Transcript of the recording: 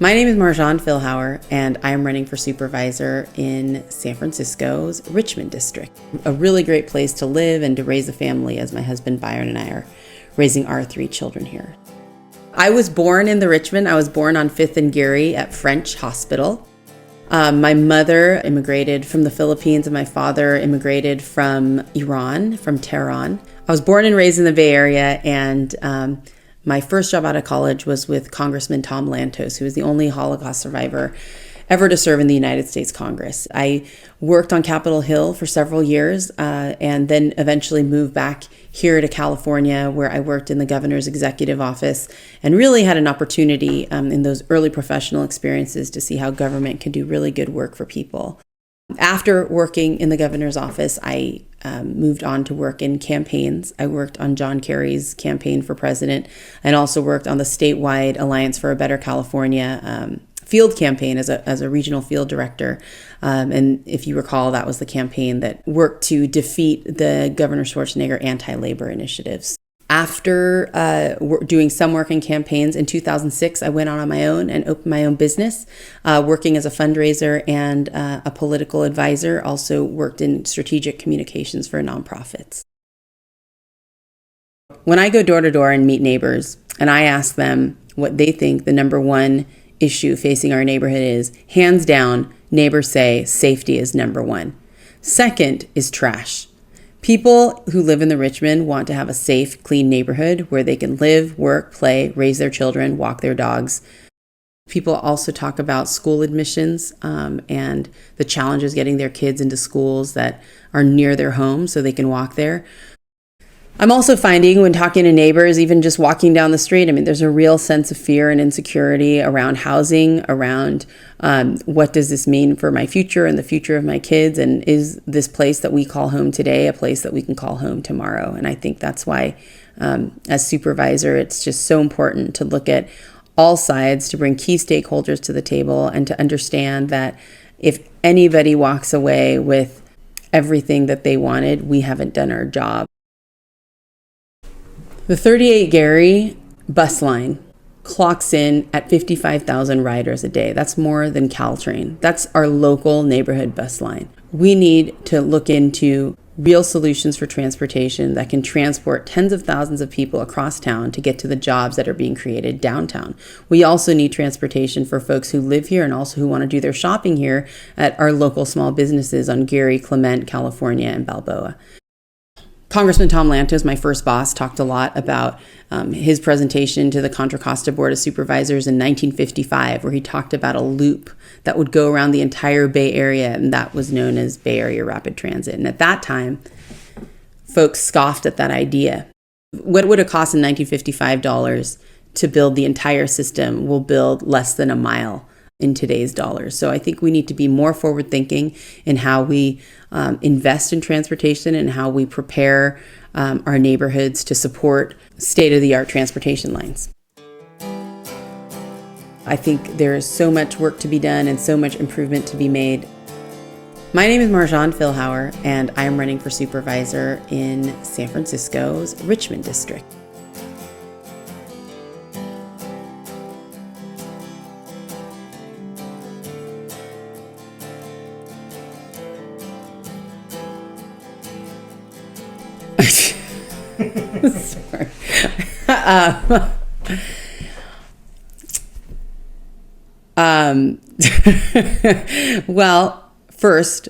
My name is Marjan Philhour, and I am running for supervisor in San Francisco's Richmond district. A really great place to live and to raise a family, as my husband Byron and I are raising our 3 children here. I was born in the Richmond. I was born on 5th and Geary at French Hospital. My mother immigrated from the Philippines and my father immigrated from Iran, from Tehran. I was born and raised in the Bay Area, and my first job out of college was with Congressman Tom Lantos, who was the only Holocaust survivor ever to serve in the United States Congress. I worked on Capitol Hill for several years and then eventually moved back here to California, where I worked in the governor's executive office and really had an opportunity in those early professional experiences to see how government can do really good work for people. After working in the governor's office, I moved on to work in campaigns. I worked on John Kerry's campaign for president and also worked on the statewide Alliance for a Better California field campaign as a regional field director. And if you recall, that was the campaign that worked to defeat the Governor Schwarzenegger anti-labor initiatives. After doing some work in campaigns in 2006, I went on my own and opened my own business, working as a fundraiser and a political advisor. Also worked in strategic communications for nonprofits. When I go door to door and meet neighbors and I ask them what they think the number one issue facing our neighborhood is, hands down, neighbors say safety is number one. Second is trash. People who live in the Richmond want to have a safe, clean neighborhood where they can live, work, play, raise their children, walk their dogs. People also talk about school admissions and the challenges getting their kids into schools that are near their home so they can walk there. I'm also finding when talking to neighbors, even just walking down the street, there's a real sense of fear and insecurity around housing, around what does this mean for my future and the future of my kids, and is this place that we call home today a place that we can call home tomorrow? And I think that's why, as supervisor, it's just so important to look at all sides, to bring key stakeholders to the table, and to understand that if anybody walks away with everything that they wanted, we haven't done our job. The 38 Geary bus line clocks in at 55,000 riders a day. That's more than Caltrain. That's our local neighborhood bus line. We need to look into real solutions for transportation that can transport tens of thousands of people across town to get to the jobs that are being created downtown. We also need transportation for folks who live here and also who want to do their shopping here at our local small businesses on Geary, Clement, California, and Balboa. Congressman Tom Lantos, my first boss, talked a lot about his presentation to the Contra Costa Board of Supervisors in 1955, where he talked about a loop that would go around the entire Bay Area, and that was known as Bay Area Rapid Transit. And at that time, folks scoffed at that idea. What would it cost in 1955 dollars to build the entire system will build less than a mile in today's dollars. So I think we need to be more forward thinking in how we invest in transportation and how we prepare our neighborhoods to support state-of-the-art transportation lines. I think there is so much work to be done and so much improvement to be made. My name is Marjan Philhour, and I am running for supervisor in San Francisco's Richmond district. Sorry. Well, first,